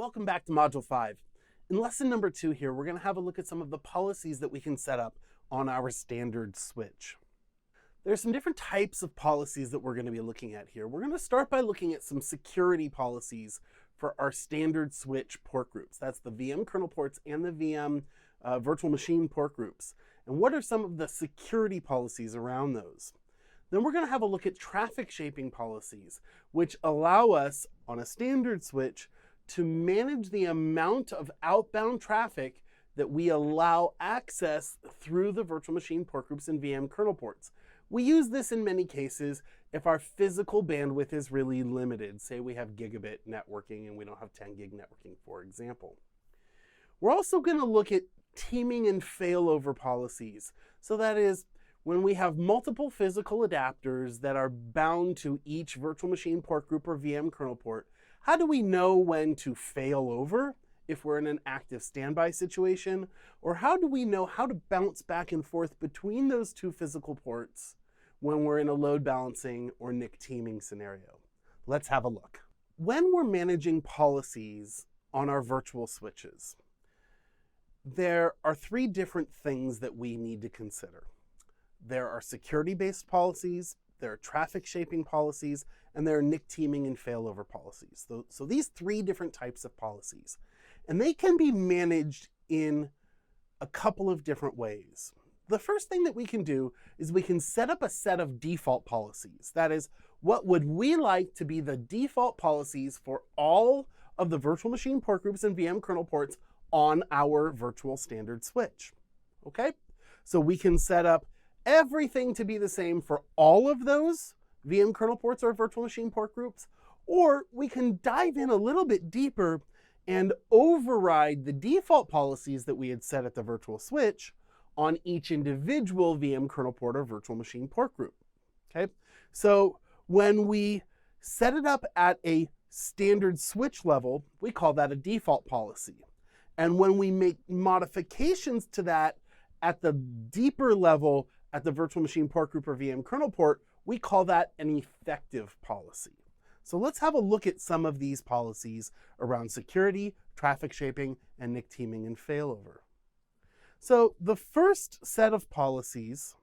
Welcome back to Module 5. In lesson number 2 here, we're going to have a look at some of the policies that we can set up on our standard switch. There are some different types of policies that we're going to be looking at here. We're going to start by looking at some security policies for our standard switch port groups. That's the VM kernel ports and the VM virtual machine port groups. And what are some of the security policies around those? Then we're going to have a look at traffic shaping policies, which allow us on a standard switch to manage the amount of outbound traffic that we allow access through the virtual machine port groups and VM kernel ports. We use this in many cases if our physical bandwidth is really limited. Say we have gigabit networking and we don't have 10 gig networking, for example. We're also going to look at teaming and failover policies. So that is, when we have multiple physical adapters that are bound to each virtual machine port group or VM kernel port, how do we know when to fail over if we're in an active standby situation? Or how do we know how to bounce back and forth between those two physical ports when we're in a load balancing or NIC teaming scenario? Let's have a look. When we're managing policies on our virtual switches, there are 3 different things that we need to consider. There are security-based policies, there are traffic shaping policies, and there are NIC teaming and failover policies. So these 3 different types of policies. And they can be managed in a couple of different ways. The first thing that we can do is we can set up a set of default policies. That is, what would we like to be the default policies for all of the virtual machine port groups and VM kernel ports on our virtual standard switch? Okay? So we can set up everything to be the same for all of those VM kernel ports or virtual machine port groups, or we can dive in a little bit deeper and override the default policies that we had set at the virtual switch on each individual VM kernel port or virtual machine port group. Okay, so when we set it up at a standard switch level, we call that a default policy. And when we make modifications to that at the deeper level at the virtual machine port group or VM kernel port, we call that an effective policy. So let's have a look at some of these policies around security, traffic shaping, and NIC teaming and failover. So the first set of policies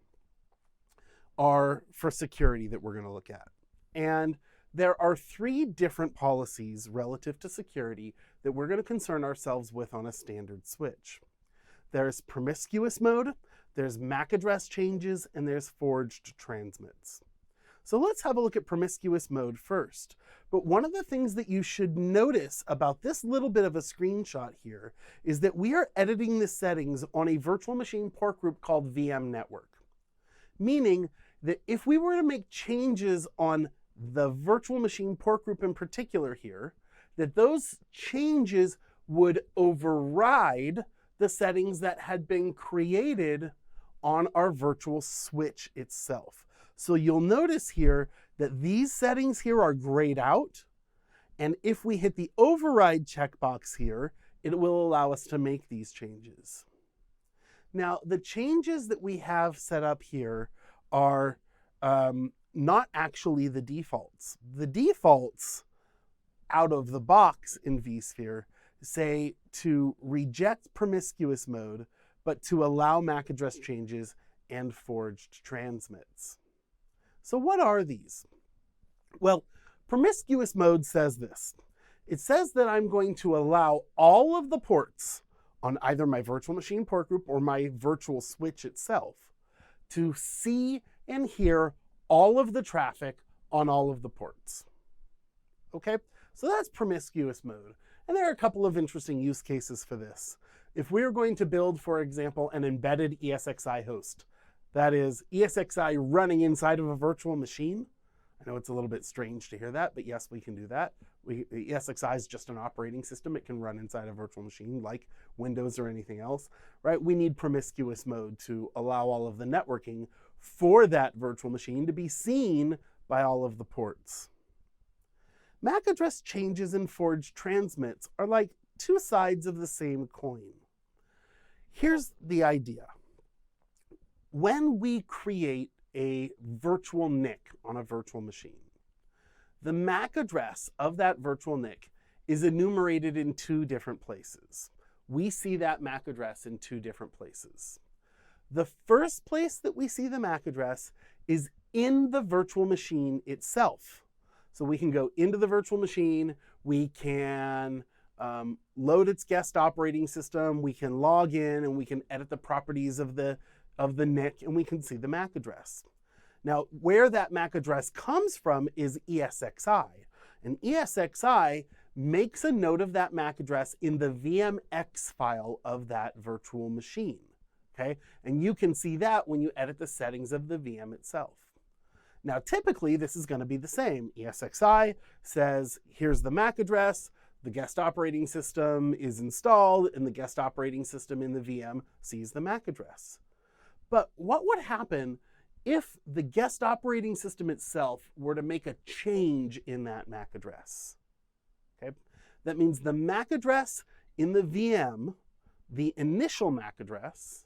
are for security that we're going to look at. And there are 3 different policies relative to security that we're going to concern ourselves with on a standard switch. There's promiscuous mode, there's MAC address changes, and there's forged transmits. So let's have a look at promiscuous mode first. But one of the things that you should notice about this little bit of a screenshot here is that we are editing the settings on a virtual machine port group called VM network. Meaning that if we were to make changes on the virtual machine port group in particular here, that those changes would override the settings that had been created on our virtual switch itself. So you'll notice here that these settings here are grayed out. And if we hit the override checkbox here, it will allow us to make these changes. Now, the changes that we have set up here are not actually the defaults. The defaults out of the box in vSphere say to reject promiscuous mode, but to allow MAC address changes and forged transmits. So what are these? Well, promiscuous mode says this. It says that I'm going to allow all of the ports on either my virtual machine port group or my virtual switch itself to see and hear all of the traffic on all of the ports. Okay, so that's promiscuous mode. And there are a couple of interesting use cases for this. If we're going to build, for example, an embedded ESXi host, that is ESXi running inside of a virtual machine. I know it's a little bit strange to hear that, but yes, we can do that. ESXi is just an operating system. It can run inside a virtual machine like Windows or anything else, right? We need promiscuous mode to allow all of the networking for that virtual machine to be seen by all of the ports. MAC address changes and forged transmits are like 2 sides of the same coin. Here's the idea. When we create a virtual NIC on a virtual machine, the MAC address of that virtual NIC is enumerated in two different places. We see that MAC address in two different places. The first place that we see the MAC address is in the virtual machine itself. So we can go into the virtual machine, we can load its guest operating system, we can log in, and we can edit the properties of the NIC, and we can see the MAC address. Now, where that MAC address comes from is ESXi. And ESXi makes a note of that MAC address in the VMX file of that virtual machine. Okay? And you can see that when you edit the settings of the VM itself. Now, typically, this is going to be the same. ESXi says, here's the MAC address, the guest operating system is installed, and the guest operating system in the VM sees the MAC address. But what would happen if the guest operating system itself were to make a change in that MAC address? Okay? That means the MAC address in the VM, the initial MAC address,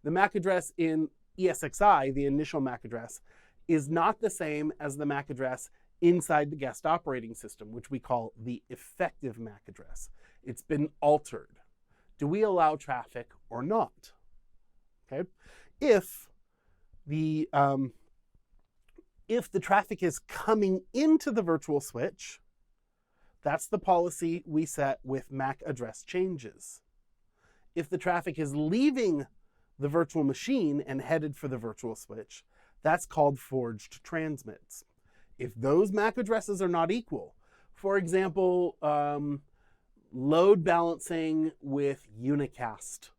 the MAC address in ESXi, the initial MAC address, is not the same as the MAC address inside the guest operating system, which we call the effective MAC address. It's been altered. Do we allow traffic or not? Okay? If the traffic is coming into the virtual switch, that's the policy we set with MAC address changes. If the traffic is leaving the virtual machine and headed for the virtual switch, that's called forged transmits. If those MAC addresses are not equal, for example, load balancing with unicast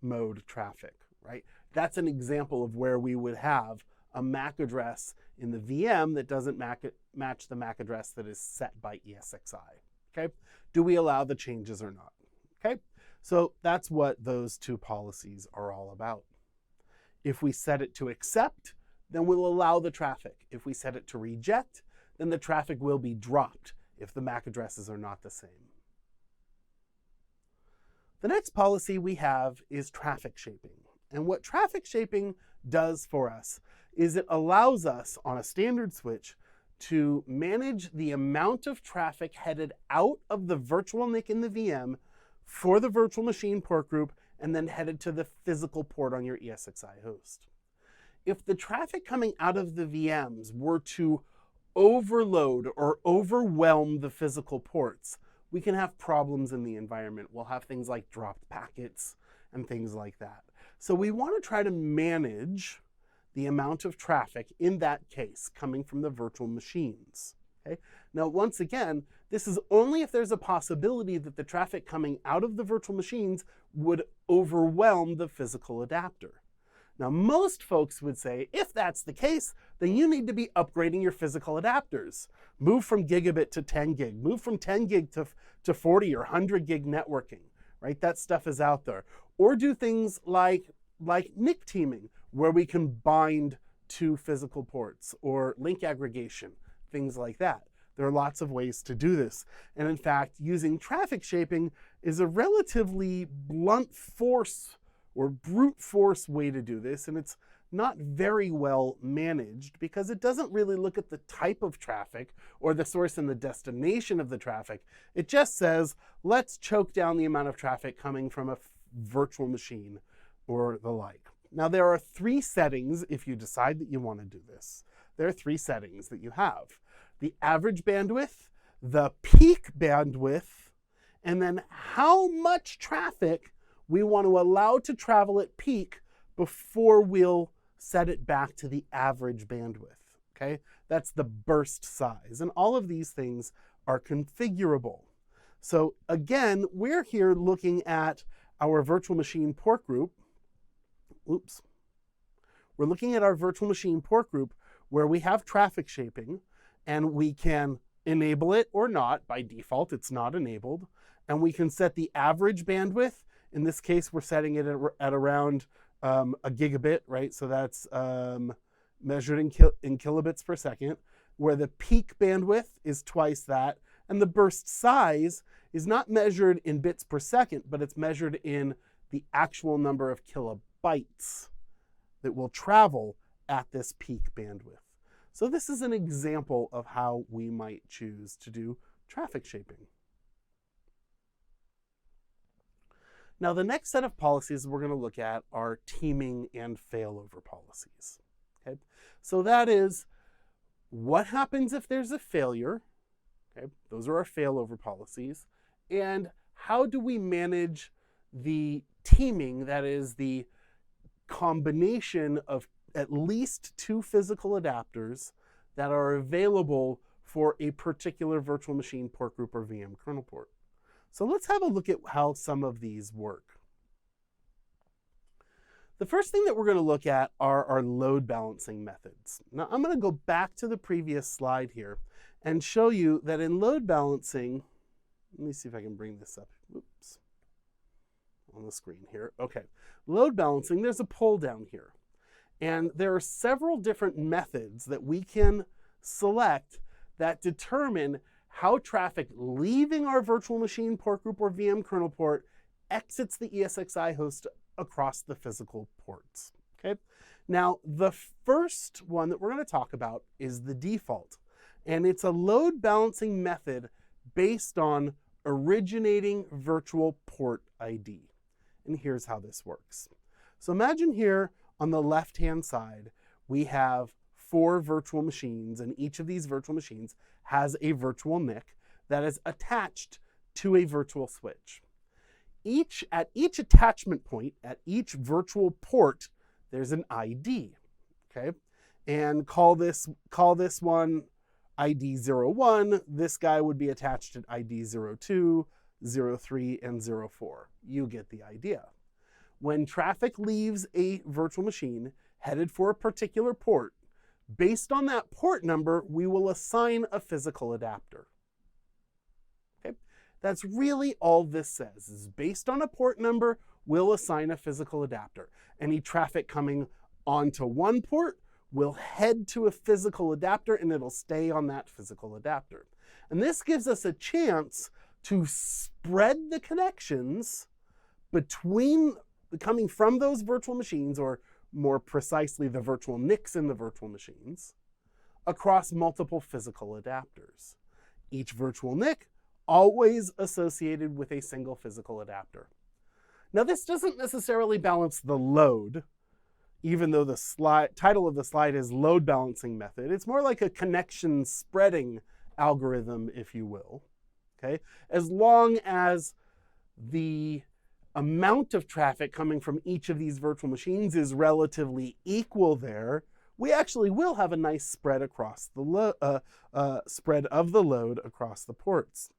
mode traffic, right? That's an example of where we would have a MAC address in the VM that doesn't match the MAC address that is set by ESXi. Okay? Do we allow the changes or not? Okay? So that's what those two policies are all about. If we set it to accept, then we'll allow the traffic. If we set it to reject, then the traffic will be dropped if the MAC addresses are not the same. The next policy we have is traffic shaping. And what traffic shaping does for us is it allows us on a standard switch to manage the amount of traffic headed out of the virtual NIC in the VM for the virtual machine port group and then headed to the physical port on your ESXi host. If the traffic coming out of the VMs were to overload or overwhelm the physical ports, we can have problems in the environment. We'll have things like dropped packets and things like that. So we want to try to manage the amount of traffic in that case coming from the virtual machines. Okay? Now, once again, this is only if there's a possibility that the traffic coming out of the virtual machines would overwhelm the physical adapter. Now, most folks would say, if that's the case, then you need to be upgrading your physical adapters. Move from gigabit to 10 gig. Move from 10 gig to 40 or 100 gig networking, right? That stuff is out there. Or do things like NIC teaming, where we can bind two physical ports, or link aggregation, things like that. There are lots of ways to do this. And in fact, using traffic shaping is a relatively blunt force or brute force way to do this, and it's not very well managed because it doesn't really look at the type of traffic or the source and the destination of the traffic. It just says, let's choke down the amount of traffic coming from a virtual machine or the like. Now, there are three settings if you decide that you want to do this. There are three settings that you have: the average bandwidth, the peak bandwidth, and then how much traffic we want to allow to travel at peak before we'll set it back to the average bandwidth, okay? That's the burst size. And all of these things are configurable. So again, we're here looking at our virtual machine port group. Oops. We're looking at our virtual machine port group where we have traffic shaping, and we can enable it or not. By default, it's not enabled. And we can set the average bandwidth. In this case, we're setting it at around a gigabit, right? So that's measured in kilobits per second, where the peak bandwidth is twice that. And the burst size is not measured in bits per second, but it's measured in the actual number of kilobytes that will travel at this peak bandwidth. So this is an example of how we might choose to do traffic shaping. Now, the next set of policies we're going to look at are teaming and failover policies. Okay? So that is what happens if there's a failure. Okay? Those are our failover policies. And how do we manage the teaming, that is the combination of at least 2 physical adapters that are available for a particular virtual machine port group or VM kernel port. So let's have a look at how some of these work. The first thing that we're going to look at are our load balancing methods. Now I'm going to go back to the previous slide here and show you that in load balancing, let me see if I can bring this up. Oops. On the screen here. Okay. Load balancing, there's a pull down here. And there are several different methods that we can select that determine how traffic leaving our virtual machine port group or VM kernel port exits the ESXi host across the physical ports. Okay. Now, the first one that we're going to talk about is the default. And it's a load balancing method based on originating virtual port ID. And here's how this works. So imagine here on the left-hand side, we have 4 virtual machines, and each of these virtual machines has a virtual NIC that is attached to a virtual switch. At each attachment point, at each virtual port, there's an ID, okay? And call this one ID 01. This guy would be attached at ID 02, 03, and 04. You get the idea. When traffic leaves a virtual machine headed for a particular port, based on that port number, we will assign a physical adapter. Okay? That's really all this says, is based on a port number, we'll assign a physical adapter. Any traffic coming onto one port will head to a physical adapter and it'll stay on that physical adapter. And this gives us a chance to spread the connections between coming from those virtual machines, or more precisely the virtual NICs in the virtual machines, across multiple physical adapters. Each virtual NIC always associated with a single physical adapter. Now this doesn't necessarily balance the load, even though the title of the slide is load balancing method. It's more like a connection spreading algorithm, if you will. Okay? As long as the amount of traffic coming from each of these virtual machines is relatively equal there, we actually will have a nice spread across the spread of the load across the ports.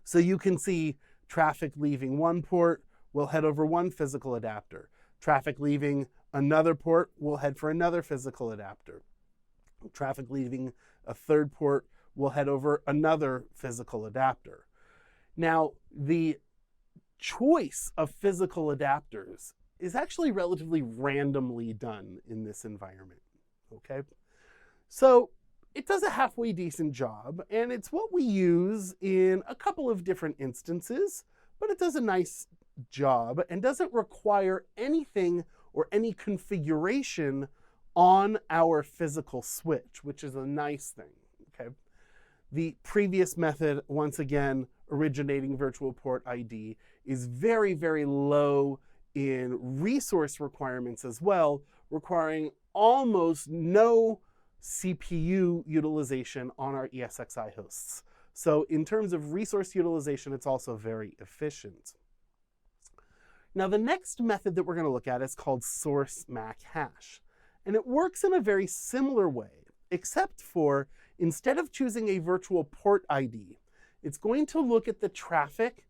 So you can see traffic leaving one port will head over one physical adapter. Traffic leaving another port will head for another physical adapter. Traffic leaving a third port will head over another physical adapter. Now, the choice of physical adapters is actually relatively randomly done in this environment, okay? So it does a halfway decent job, and it's what we use in a couple of different instances, but it does a nice job and doesn't require anything or any configuration on our physical switch, which is a nice thing, okay? The previous method, once again, originating virtual port ID, is very, very low in resource requirements as well, requiring almost no CPU utilization on our ESXi hosts. So in terms of resource utilization, it's also very efficient. Now the next method that we're going to look at is called source MAC hash. And it works in a very similar way, except for instead of choosing a virtual port ID, it's going to look at the traffic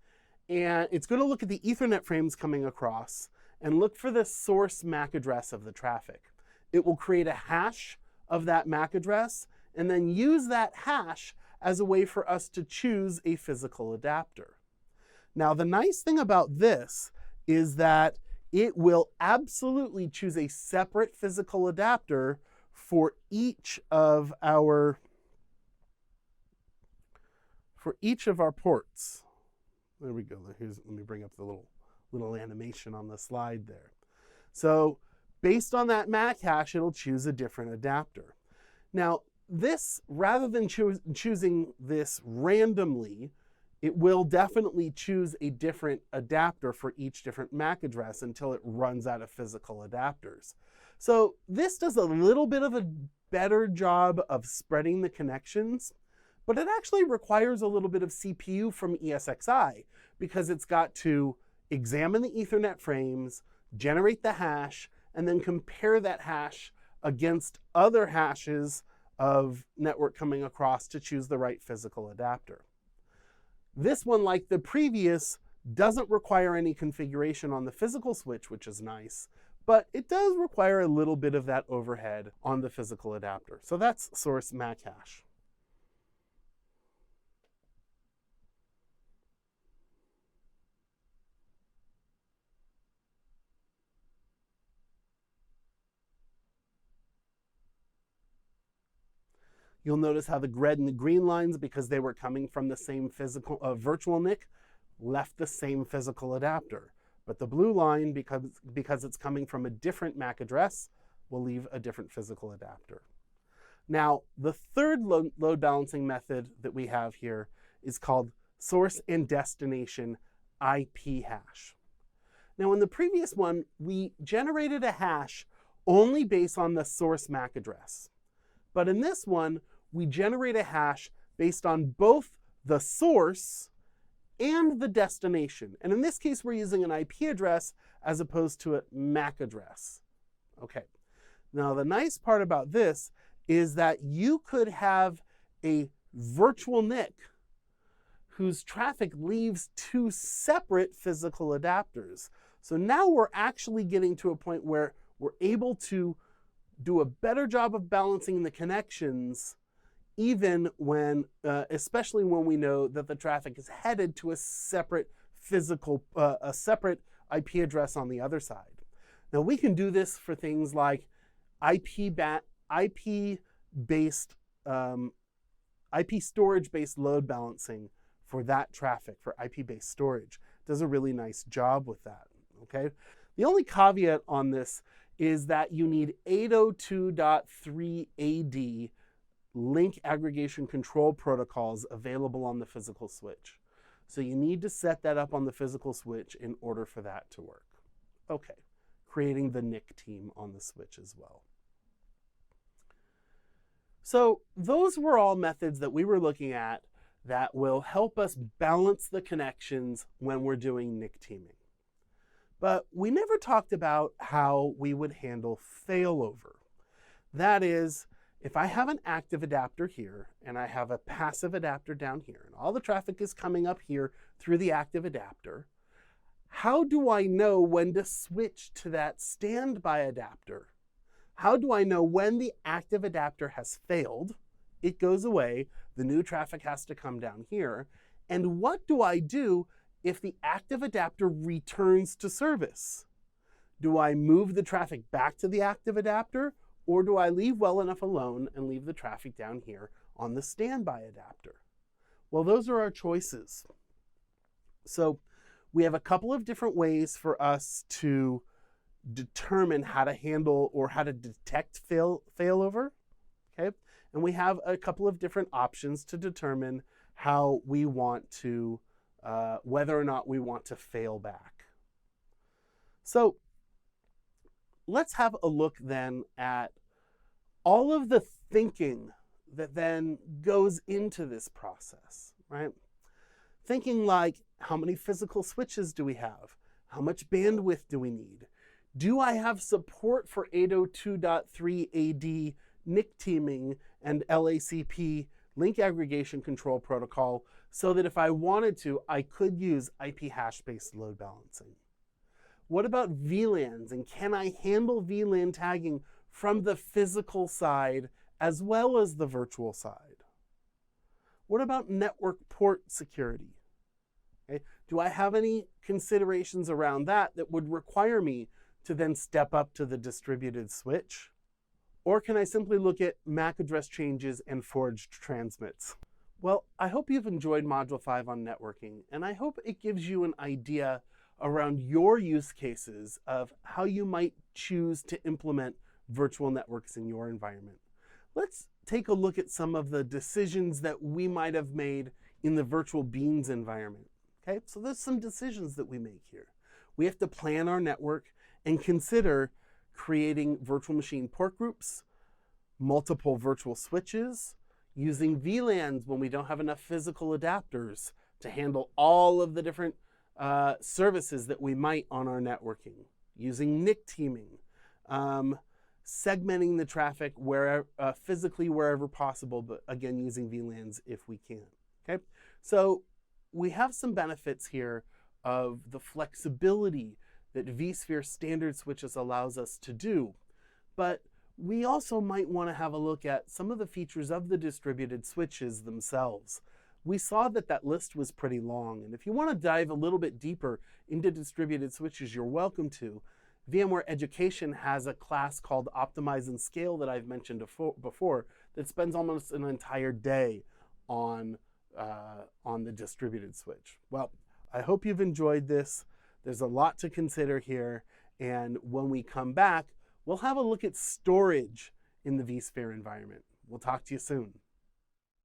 and it's going to look at the Ethernet frames coming across and look for the source MAC address of the traffic. It will create a hash of that MAC address and then use that hash as a way for us to choose a physical adapter. Now, the nice thing about this is that it will absolutely choose a separate physical adapter for each of our ports. There we go. Let me bring up the little animation on the slide there. So based on that MAC hash, it'll choose a different adapter. Now, this, rather than choosing this randomly, it will definitely choose a different adapter for each different MAC address until it runs out of physical adapters. So this does a little bit of a better job of spreading the connections, but it actually requires a little bit of CPU from ESXi because it's got to examine the Ethernet frames, generate the hash, and then compare that hash against other hashes of network coming across to choose the right physical adapter. This one, like the previous, doesn't require any configuration on the physical switch, which is nice, but it does require a little bit of that overhead on the physical adapter. So that's source MAC hash. You'll notice how the red and the green lines, because they were coming from the same physical virtual NIC, left the same physical adapter. But the blue line, because it's coming from a different MAC address, will leave a different physical adapter. Now, the third load balancing method that we have here is called source and destination IP hash. Now, in the previous one, we generated a hash only based on the source MAC address. But in this one, we generate a hash based on both the source and the destination. And in this case, we're using an IP address as opposed to a MAC address. Okay. Now, the nice part about this is that you could have a virtual NIC whose traffic leaves two separate physical adapters. So now we're actually getting to a point where we're able to do a better job of balancing the connections, even when, especially when we know that the traffic is headed to a separate physical, a separate IP address on the other side. Now we can do this for things like IP storage-based load balancing for that traffic, for IP-based storage. It does a really nice job with that, okay? The only caveat on this is that you need 802.3 AD link aggregation control protocols available on the physical switch. So you need to set that up on the physical switch in order for that to work. Okay, creating the NIC team on the switch as well. So those were all methods that we were looking at that will help us balance the connections when we're doing NIC teaming. But we never talked about how we would handle failover. That is, if I have an active adapter here and I have a passive adapter down here and all the traffic is coming up here through the active adapter, how do I know when to switch to that standby adapter? How do I know when the active adapter has failed? It goes away, the new traffic has to come down here. And what do I do if the active adapter returns to service? Do I move the traffic back to the active adapter, or do I leave well enough alone and leave the traffic down here on the standby adapter? Well, those are our choices. So we have a couple of different ways for us to determine how to handle or how to detect failover, okay? And we have a couple of different options to determine how we want to, whether or not we want to fail back. So let's have a look then at all of the thinking that then goes into this process, right? Thinking like, how many physical switches do we have? How much bandwidth do we need? Do I have support for 802.3 AD NIC teaming and LACP link aggregation control protocol so that if I wanted to, I could use IP hash-based load balancing? What about VLANs, and can I handle VLAN tagging from the physical side as well as the virtual side? What about network port security? Okay. Do I have any considerations around that that would require me to then step up to the distributed switch? Or can I simply look at MAC address changes and forged transmits? Well, I hope you've enjoyed Module 5 on networking, and I hope it gives you an idea around your use cases of how you might choose to implement virtual networks in your environment. Let's take a look at some of the decisions that we might have made in the virtual beans environment. Okay, so there's some decisions that we make here. We have to plan our network and consider creating virtual machine port groups, multiple virtual switches, using VLANs when we don't have enough physical adapters to handle all of the different services that we might on our networking, using NIC teaming, segmenting the traffic physically wherever possible, but again, using VLANs if we can. Okay, so we have some benefits here of the flexibility that vSphere standard switches allows us to do, but we also might want to have a look at some of the features of the distributed switches themselves. We saw that that list was pretty long, and if you want to dive a little bit deeper into distributed switches, you're welcome to. VMware Education has a class called Optimize and Scale that I've mentioned before that spends almost an entire day on the distributed switch. Well, I hope you've enjoyed this. There's a lot to consider here, and when we come back, we'll have a look at storage in the vSphere environment. We'll talk to you soon.